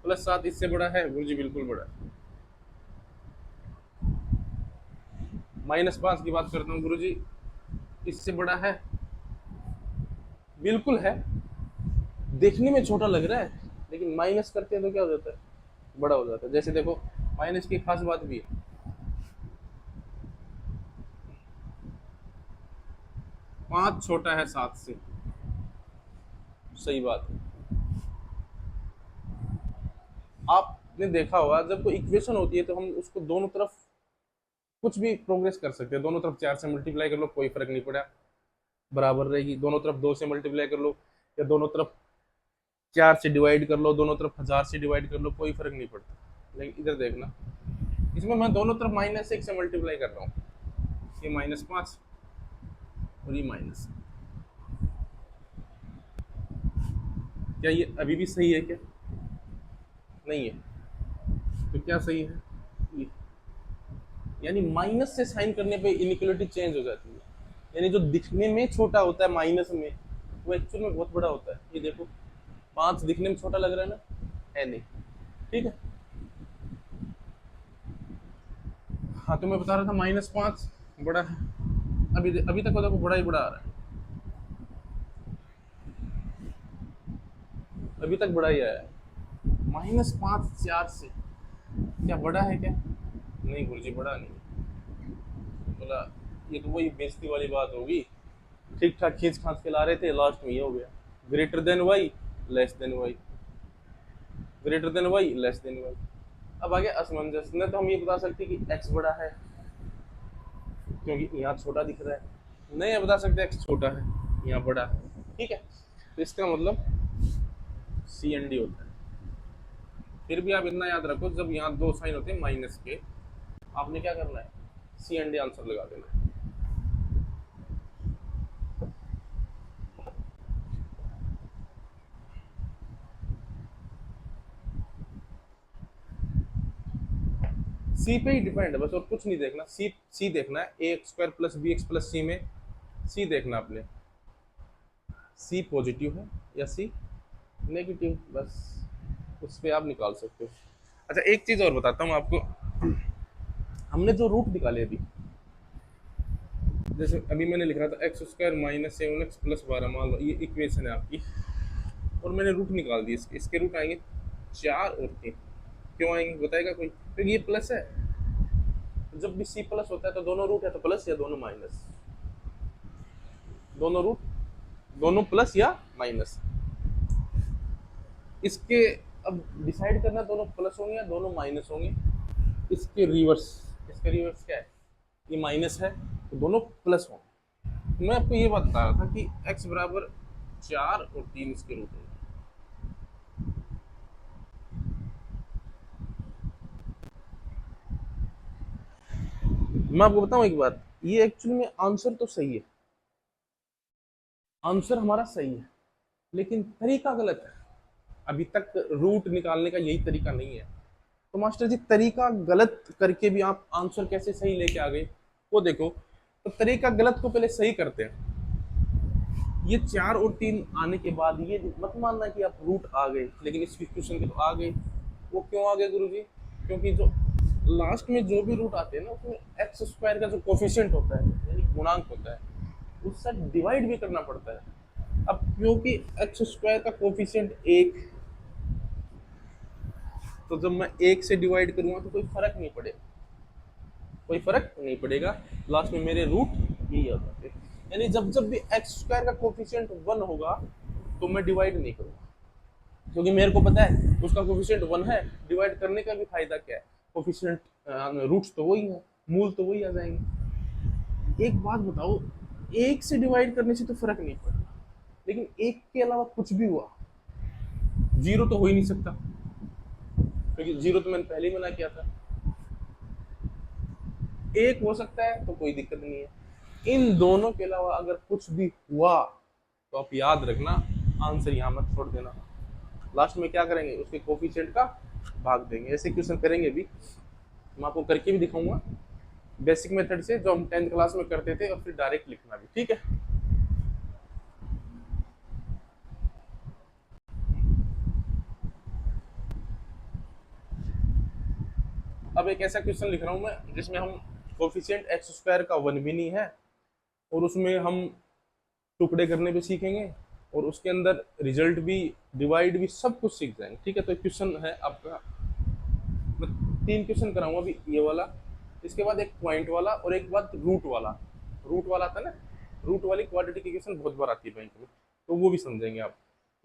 +7 इससे बड़ा है गुरुजी, बिल्कुल बड़ा है। -5 की बात करता हूँ गुरुजी, इससे बड़ा है, बिल्कुल है, देखने में छोटा लग रहा है लेकिन माइनस करते हैं तो क्या हो जाता है, बड़ा हो जाता है। जैसे देखो माइनस की खास बात भी है, 5 छोटा है 7 से, सही बात है। आपने देखा होगा जब कोई इक्वेशन होती है तो हम उसको दोनों तरफ कुछ भी प्रोग्रेस कर सकते हैं, दोनों तरफ 4 से मल्टीप्लाई कर लो कोई फर्क नहीं पड़ा, बराबर रहेगी, दोनों तरफ 2 से मल्टीप्लाई कर लो या दोनों तरफ 4 से डिवाइड कर लो, दोनों तरफ 1000 से डिवाइड कर लो, कोई फर्क नहीं पड़ता। लेकिन इधर देखना, इसमें मैं दोनों तरफ -1 से मल्टीप्लाई कर रहा हूँ, ये -5 और ये माइनस। क्या ये अभी भी सही है क्या? नहीं है। तो क्या सही है? ये, यानी माइनस से साइन करने पे इनइक्वालिटी चेंज हो जाती है। यानी जो दिखने में छोटा होता है माइनस में, वो एक्चुअल में बहुत बड़ा होता है। ये देखो 5 दिखने में छोटा लग रहा है ना, है नहीं। ठीक है, हाँ तो मैं बता रहा था -5 बड़ा है। अभी अभी तक देखो बड़ा ही बड़ा आ रहा है, अभी तक बड़ा ही आया है। -5 4 से क्या बड़ा है क्या? नहीं गुरुजी बड़ा नहीं। बोला ये तो वही बेइज्जती वाली बात होगी, ठीक ठाक खींच खांच के ला रहे थे, लास्ट में ये हो गया greater than Y less than Y, greater than Y less than Y. अब आगे असमंजस न, तो हम ये बता सकते कि एक्स बड़ा है क्योंकि यहाँ छोटा दिख रहा है, नहीं बता सकते एक्स छोटा है यहाँ बड़ा है। ठीक है, तो इसका मतलब सी एन डी होता है। फिर भी आप इतना याद रखो, जब यहाँ 2 साइन होते हैं माइनस के, आपने क्या करना है, सी एन डी आंसर लगा देना है। सी पे ही डिपेंड है बस, और कुछ नहीं देखना। सी देखना है, a x square plus b x plus c में सी देखना आपने, सी पॉजिटिव है या सी नेगेटिव, बस उस पर आप निकाल सकते हो। अच्छा एक चीज़ और बताता हूँ आपको, हमने जो रूट निकाले अभी, जैसे अभी मैंने लिखा था एक्स स्क्वायर -7x प्लस 12, मान लो ये इक्वेशन है आपकी, और मैंने रूट निकाल दिए इसके रूट आएंगे 4 और 3। क्यों आएंगे बताएगा कोई? क्योंकि ये प्लस है, तो जब भी सी प्लस होता है तो दोनों रूट है तो प्लस या दोनों माइनस, दोनों रूट, दोनों प्लस या माइनस। इसके अब डिसाइड करना दोनों प्लस होंगे या दोनों माइनस होंगे। इसके रिवर्स, इसका रिवर्स क्या है, ये माइनस है तो दोनों प्लस होंगे। मैं आपको ये बात बता रहा था कि x बराबर 4 और 3 इसके रूट होंगे। मैं आपको बताऊं एक बात, ये एक्चुअली में आंसर तो सही है, आंसर हमारा सही है, लेकिन तरीका गलत है। अभी तक रूट निकालने का यही तरीका नहीं है, तो मास्टर जी तरीका गलत करके भी आप आंसर कैसे सही लेके आ गए, वो देखो। तो तरीका गलत को पहले सही करते हैं। ये 4 और 3 आने के बाद ये मत मानना कि आप रूट आ गए, लेकिन इस क्वेश्चन के तो आ गए। वो क्यों आ गए गुरुजी? क्योंकि जो लास्ट में जो भी रूट आते हैं ना, उसमें एक्स स्क्वायर का जो कोफिशिएंट होता है यानी गुणांक होता है, उससे डिवाइड भी करना पड़ता है। अब क्योंकि एक्स स्क्वायर का कोफिशिएंट 1, तो जब मैं 1 से डिवाइड करूंगा तो कोई फर्क नहीं पड़ेगा, कोई फर्क नहीं पड़ेगा, लास्ट में मेरे रूट यही आ जाते हैं। यानी जब जब भी एक्स स्क्वायर का कोफिशिएंट 1 होगा तो मैं डिवाइड नहीं करूंगा, क्योंकि मेरे को पता है उसका कोफिशिएंट 1 है, डिवाइड करने का भी फायदा क्या है, कोफिशिएंट रूट्स तो वही है, मूल तो वही आ जाएंगे। एक बात बताओ, 1 से डिवाइड करने से तो फर्क नहीं पड़ता, लेकिन 1 के अलावा कुछ भी हुआ, 0 तो हो ही नहीं सकता, क्योंकि 0 तो मैंने पहले ही मना किया था। 1 हो सकता है तो कोई दिक्कत नहीं है, इन दोनों के अलावा अगर कुछ भी हुआ तो आप याद रखना, आंसर यहाँ मत छोड़ देना, लास्ट में क्या करेंगे, उसके कोफिशिएंट का भाग देंगे। ऐसे क्वेश्चन करेंगे भी, मैं आपको करके भी दिखाऊंगा बेसिक मेथड से, जो हम 10th क्लास में करते थे, और फिर डायरेक्ट लिखना भी। ठीक है, अब एक ऐसा क्वेश्चन लिख रहा हूँ मैं जिसमें हम कोफिशिएंट एक्स स्क्वायर का 1 भी नहीं है, और उसमें हम टुकड़े करने भी सीखेंगे, और उसके अंदर रिजल्ट भी, डिवाइड भी, सब कुछ सीख जाएंगे। ठीक है, तो क्वेश्चन है आपका, मैं 3 क्वेश्चन कराऊंगा अभी, ये वाला, इसके बाद एक पॉइंट वाला, और एक बाद रूट वाला। रूट वाला था ना, रूट वाली क्वाड्रेटिक इक्वेशन बहुत बार आती है बैंक में, तो वो भी समझेंगे आप,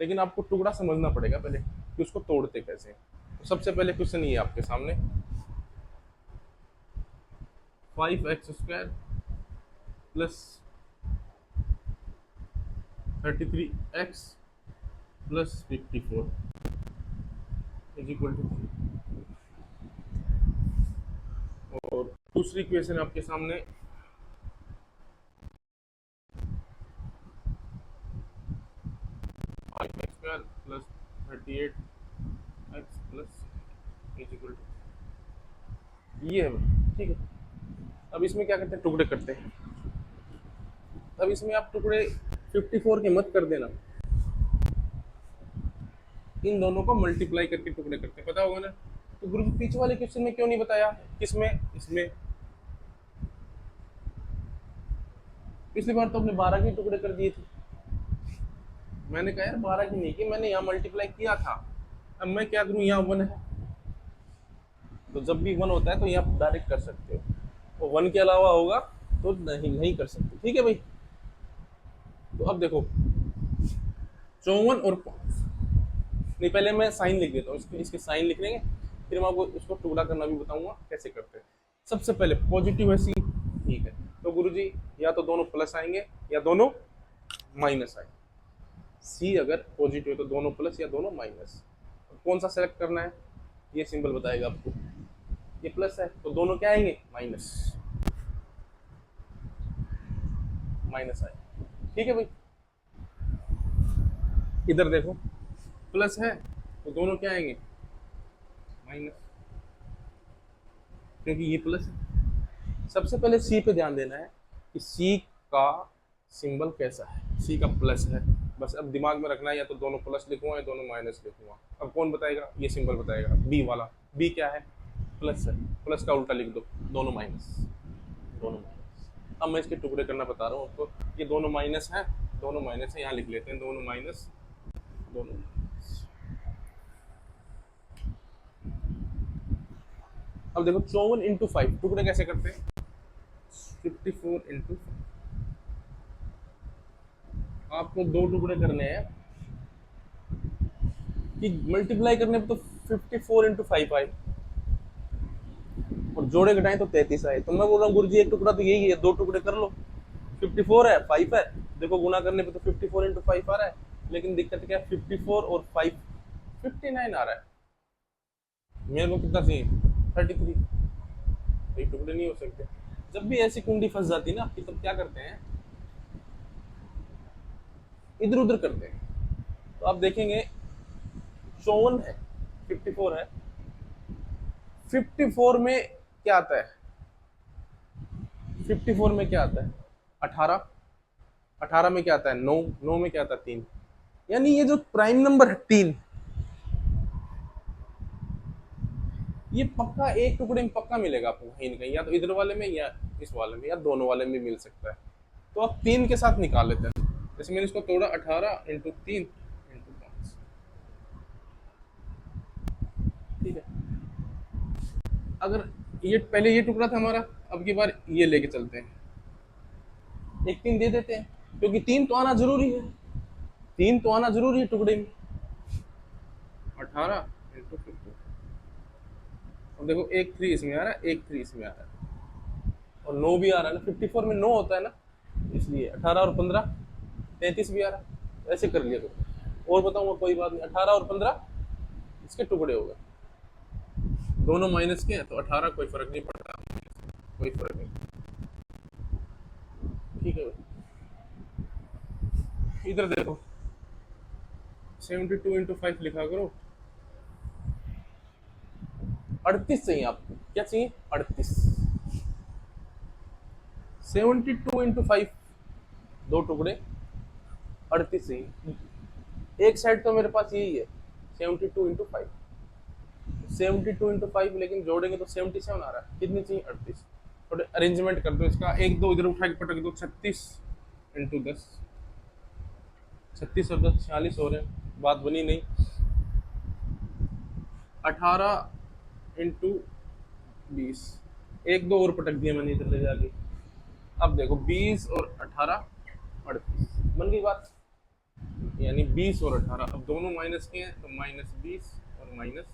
लेकिन आपको टुकड़ा समझना पड़ेगा पहले कि उसको तोड़ते कैसे। तो सबसे पहले क्वेश्चन ये आपके सामने, 5x square plus 33x plus 54 is equal to 3। और दूसरी इक्वेशन आपके सामने 5x² plus 38x plus is equal to ये है। ठीक है, अब इसमें क्या करते हैं, टुकड़े करते हैं। अब इसमें आप टुकड़े 54 के मत कर देना, इन दोनों को मल्टीप्लाई करके टुकड़े करते हैं, पता होगा ना। तो गुरु जी पीछे वाले क्वेश्चन में क्यों नहीं बताया, किसमें, इसमें। पिछली बार तो हमने 12 के टुकड़े कर दिए थे। मैंने कहा यार 12 की नहीं की, मैंने यहाँ मल्टीप्लाई किया था। अब मैं क्या करूँ, यहाँ 1 है, तो जब भी 1 होता है तो यहाँ डायरेक्ट कर सकते हो, तो 1 के अलावा होगा तो नहीं नहीं कर सकते। ठीक है भाई, तो अब देखो 54 और 5, नहीं पहले मैं साइन लिख देता हूँ, इसके साइन लिख लेंगे, फिर मैं आपको इसको टुकड़ा करना भी बताऊंगा कैसे करते हैं। सबसे पहले पॉजिटिव है सी, ठीक है, तो गुरुजी या तो दोनों प्लस आएंगे या दोनों माइनस आएंगे। सी अगर पॉजिटिव है तो दोनों प्लस या दोनों माइनस। कौन सा सेलेक्ट करना है, ये सिंबल बताएगा आपको। ये प्लस है तो दोनों क्या आएंगे, माइनस, माइनस आए। ठीक है भाई, इधर देखो प्लस है तो दोनों क्या आएंगे, माइनस, क्योंकि ये प्लस है। सबसे पहले सी पे ध्यान देना है कि सी का सिंबल कैसा है, सी का प्लस है, बस अब दिमाग में रखना है, या तो दोनों प्लस लिखूंगा या दोनों माइनस लिखूंगा। अब कौन बताएगा, ये सिंबल बताएगा, बी वाला। बी क्या है, प्लस है, प्लस का उल्टा लिख दो, दोनों माइनस, दोनों माइनस। अब मैं इसके टुकड़े करना बता रहा हूँ आपको, ये दोनों माइनस है, दोनों माइनस है, यहाँ लिख लेते हैं दोनों माइनस, दोनों माइनस। अब देखो 54 इंटू 5 टुकड़े कैसे करते हैं, 54 इंटू 5, आपको दो टुकड़े करने हैं कि मल्टीप्लाई करने पे तो 54 इंटू 5 आए और जोड़े घटाएं तो 33 आए। तो मैं बोल रहा हूँ गुरुजी एक टुकड़ा तो यही है, दो टुकड़े कर लो। 54 है, 5 है, देखो गुना करने पे तो 54 इंटू 5 आ रहा है, लेकिन दिक्कत क्या है, 54 और 5 59 आ रहा है, मेरे को कितना चाहिए, 33। ये टुकड़े नहीं हो सकते। जब भी ऐसी कुंडी फंस जाती ना कि तब क्या करते हैं, इधर उधर करते हैं। तो आप देखेंगे 54 है, 54 है, 54 में क्या आता है, 54 में क्या आता है, 18, 18 में क्या आता है, 9, 9 में क्या आता है, 3। यानी ये जो प्राइम नंबर है 3, ये पक्का एक टुकड़े में पक्का मिलेगा आपको कहीं ना कहीं, या तो इधर वाले में या इस वाले में या दोनों वाले में मिल सकता है। तो आप 3 के साथ निकाल लेते हैं। जैसे मैंने इसको तोड़ा, 18 इंटू 3 इंटू 5, ठीक है। अगर ये पहले ये टुकड़ा था हमारा, अब की बार ये लेके चलते हैं, एक 3 दे देते हैं, क्योंकि 3 तो आना जरूरी है, 3 तो आना जरूरी है टुकड़े में। 18 इंटू 50, अब देखो एक 3 इसमें आ रहा है, एक 3 इसमें आ रहा है, और 9 भी आ रहा है ना, 54 में 9 होता है ना, इसलिए 18 और 15 33 भी आ रहा है, ऐसे कर लिया तो। और बताऊंगा कोई बात नहीं, 18 और 15 इसके टुकड़े हो गए, दोनों माइनस के हैं तो 18, कोई फर्क नहीं पड़ता, कोई फर्क नहीं। ठीक है, इधर देखो 72 इंटू 5 लिखा करो, 38 चाहिए आपको, क्या चाहिए, 38। 72 इंटू 5, दो टुकड़े, 38 चाहिए। एक साइड तो मेरे पास यही है, 72 इंटू 5, 72 इंटू 5, लेकिन जोड़ेंगे तो 77 आ रहा है, कितनी चाहिए, 38। थोड़े अरेंजमेंट कर दो इसका, एक दो इधर उठा के पटक दो, 36 इंटू 10, 36 और 10 46 हो रहे हैं, बात बनी नहीं। 18 इंटू 20, एक दो और पटक दिया मैंने इधर ले जाके। अब देखो 20 और 18 38, बन गई बात। यानी 20 और 18, अब दोनों माइनस के हैं तो -20 और माइनस,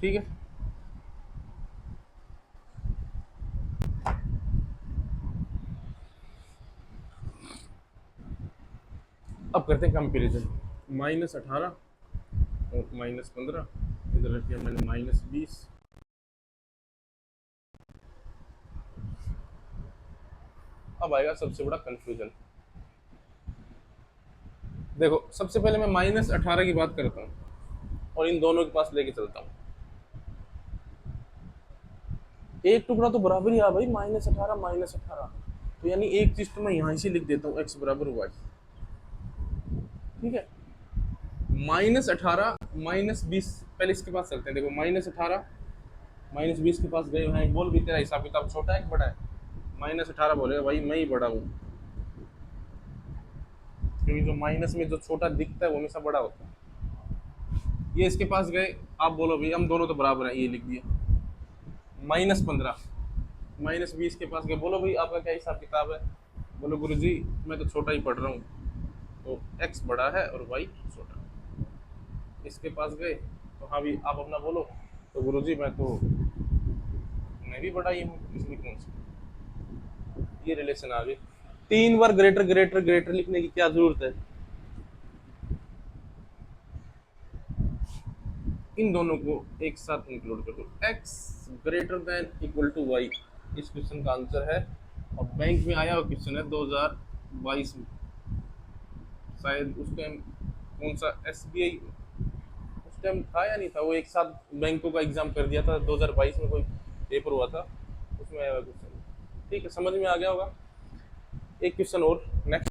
ठीक है। अब करते हैं कंपेरिजन। -18 और -15, इधर रख दिया मैंने -20। अब आएगा सबसे बड़ा कंफ्यूजन। देखो सबसे पहले मैं -18 की बात करता हूँ और इन दोनों के पास लेके चलता हूँ। एक टुकड़ा तो बराबर ही आ भाई, -18 -18, तो यानी एक चीज तो मैं यहाँ से लिख देता हूँ, x बराबर y। ठीक है, -18 -20, पहले इसके पास चलते हैं। देखो -18 -20 के पास गए हैं, बोल भी तेरा हिसाब किताब छोटा है कि बड़ा है? -18 बोलेगा भाई मैं ही बड़ा हूँ, क्योंकि जो माइनस में जो छोटा दिखता है वो हमेशा बड़ा होता है। ये इसके पास गए, आप बोलो भाई हम दोनों तो बराबर हैं, ये लिख दिया। -15 -20 के पास गए, बोलो भाई आपका क्या हिसाब किताब है? बोलो गुरुजी मैं तो छोटा ही पढ़ रहा हूँ, तो x बड़ा है और y छोटा। इसके पास गए तो हाँ भी आप अपना बोलो, तो गुरुजी मैं भी बड़ा ही हूँ, इसमें कौन सी, ये रिलेशन आ गई। 3 बार ग्रेटर ग्रेटर ग्रेटर लिखने की क्या जरूरत है? इन दोनों को एक साथ इंक्लूड कर दो, x greater than equal to y। इस क्वेश्चन का आंसर है, और बैंक में आया हुआ क्वेश्चन है 2022 में, शायद उस टाइम कौन सा SBI उस टाइम था या नहीं था, वो एक साथ बैंकों का एग्जाम कर दिया था 2022 में, कोई पेपर हुआ था उसमें आया हुआ क्वेश्चन। ठीक है, समझ में आ गया होगा। एक क्वेश्चन और, नेक्स्ट।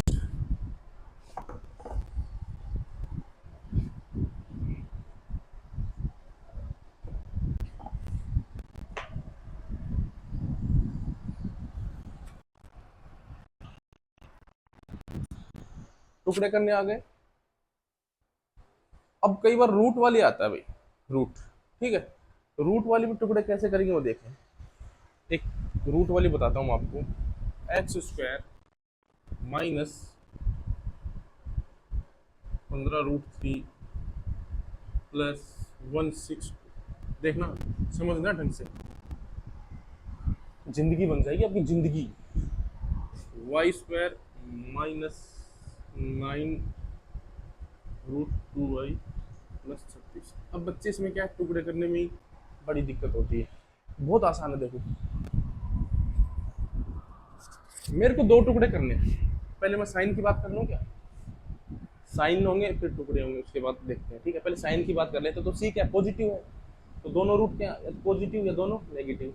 टुकड़े करने आ गए। अब कई बार रूट वाली आता है भाई, रूट। ठीक है, रूट वाली भी टुकड़े कैसे करेंगे वो देखें। एक रूट वाली बताता हूँ आपको, x² माइनस 15√3 प्लस 160। देखना, समझना ढंग से, जिंदगी बन जाएगी आपकी जिंदगी। y² minus 9√2y plus 36। अब बच्चे इसमें क्या है, टुकड़े करने में ही बड़ी दिक्कत होती है। बहुत आसान है, देखो मेरे को दो टुकड़े करने हैं, पहले मैं साइन की बात कर लूँ क्या? साइन होंगे फिर टुकड़े होंगे, उसके बाद देखते हैं। ठीक है, पहले साइन की बात कर लेते तो सी क्या पॉजिटिव है, तो दोनों रूट क्या पॉजिटिव या दोनों नेगेटिव।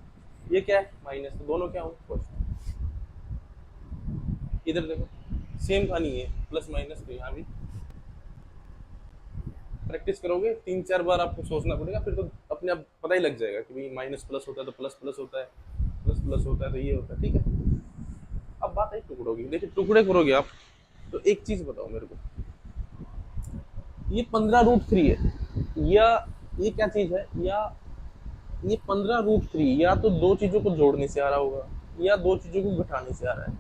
ये क्या है माइनस, तो दोनों क्या होंगे पॉजिटिव। इधर देखो सेम कहानी है, प्लस माइनस, तो यहाँ भी प्रैक्टिस करोगे 3-4 बार आपको सोचना पड़ेगा, फिर तो अपने आप पता ही लग जाएगा कि भाई माइनस प्लस होता है तो प्लस प्लस होता है, प्लस प्लस होता है तो ये होता है। ठीक है, अब बात है टुकड़ों की। देखिए टुकड़े करोगे आप, तो एक चीज बताओ मेरे को, ये 15√3 है, या ये क्या चीज है, या ये 15√3 या तो दो चीजों को जोड़ने से आ रहा होगा या दो चीजों को घटाने से आ रहा है।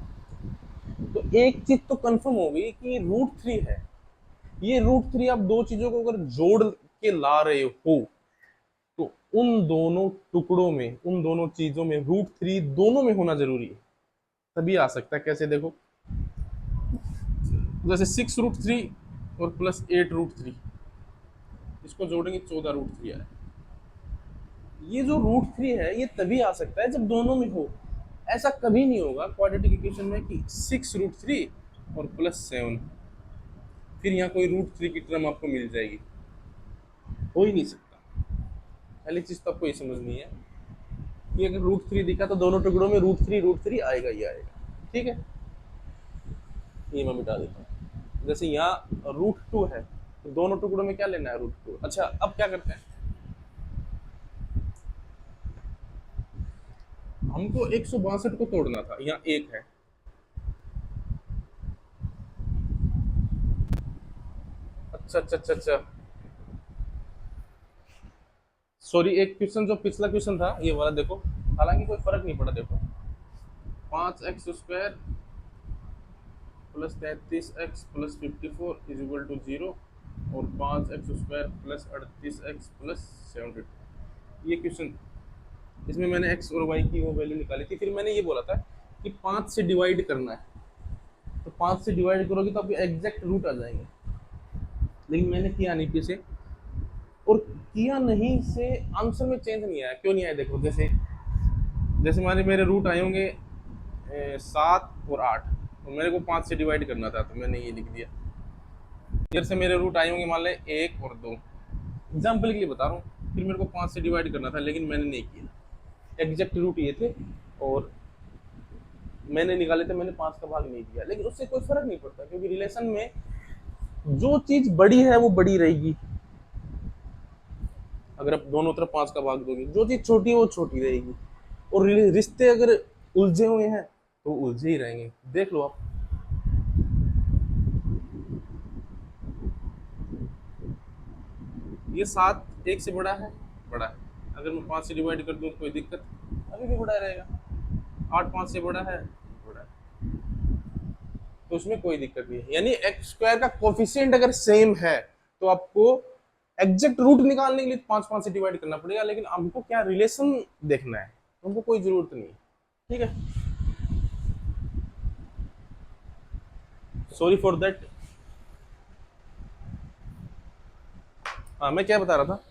तो एक चीज तो कंफर्म हो गई कि √3 है। ये √3 आप दो चीजों को अगर जोड़ के ला रहे हो, तो उन दोनों टुकड़ों में, उन दोनों चीजों में √3 दोनों में होना जरूरी है, तभी आ सकता है। कैसे देखो, जैसे 6√3 और प्लस 8√3, इसको जोड़ेंगे 14√3 आए। ये जो √3 है ये तभी आ सकता है जब दोनों में हो। ऐसा कभी नहीं होगा क्वाड्रेटिक इक्वेशन में कि 6√3 और प्लस 7, फिर यहाँ कोई √3 की टर्म आपको मिल जाएगी, हो ही नहीं सकता। पहली चीज तो आपको ये समझनी है कि अगर √3 दिखा तो दोनों टुकड़ों में √3 आएगा ही आएगा। ठीक है, ये मैं मिटा देता हूँ। जैसे यहाँ √2 है, तो दोनों टुकड़ों में क्या लेना है, √2। अच्छा अब क्या करते हैं, हमको 162 को तोड़ना था, यहाँ एक है। अच्छा अच्छा अच्छा अच्छा, सॉरी, एक क्वेश्चन जो पिछला क्वेश्चन था ये वाला देखो, हालांकि कोई फर्क नहीं पड़ा। देखो 5x² plus 33x plus 54 is equal to 0, और 5x² प्लस 38x प्लस 72। ये क्वेश्चन, इसमें मैंने x और y की वो वैल्यू निकाली थी, फिर मैंने ये बोला था कि 5 से डिवाइड करना है। तो 5 से डिवाइड करोगे तो आपके एग्जैक्ट रूट आ जाएंगे, लेकिन मैंने किया नहीं पीछे, और किया नहीं से आंसर में चेंज नहीं आया। क्यों नहीं आया देखो, जैसे जैसे हमारे मेरे रूट आए होंगे 7 और 8, तो मेरे को 5 से डिवाइड करना था तो मैंने ये लिख दिया। इधर से मेरे रूट आए होंगे मान लें 1 और 2, एग्जाम्पल के लिए बता रहा हूँ, फिर मेरे को 5 से डिवाइड करना था लेकिन मैंने नहीं किया, एग्जैक्ट रूट ये थे और मैंने निकाले थे, मैंने 5 का भाग नहीं दिया, लेकिन उससे कोई फर्क नहीं पड़ता क्योंकि रिलेशन में जो चीज बड़ी है वो बड़ी रहेगी। अगर आप दोनों तरफ 5 का भाग दोगे, जो चीज छोटी है वो छोटी रहेगी, और रिश्ते अगर उलझे हुए हैं तो उलझे ही रहेंगे। देख लो आप, ये 7 1 से बड़ा है, बड़ा है, अगर मैं 5 से डिवाइड कर दूं तो कोई दिक्कत, अभी भी बड़ा रहेगा। 8 5 से बड़ा है, बड़ा है, तो उसमें कोई दिक्कत नहीं है। यानी एक्स स्क्वायर का कोफिशिएंट अगर सेम है तो आपको एग्जैक्ट रूट निकालने के लिए 5 5 से डिवाइड करना पड़ेगा, लेकिन हमको क्या रिलेशन देखना है, तो हमको कोई जरूरत नहीं है। ठीक है, सॉरी फॉर दैट। हाँ, मैं क्या बता रहा था,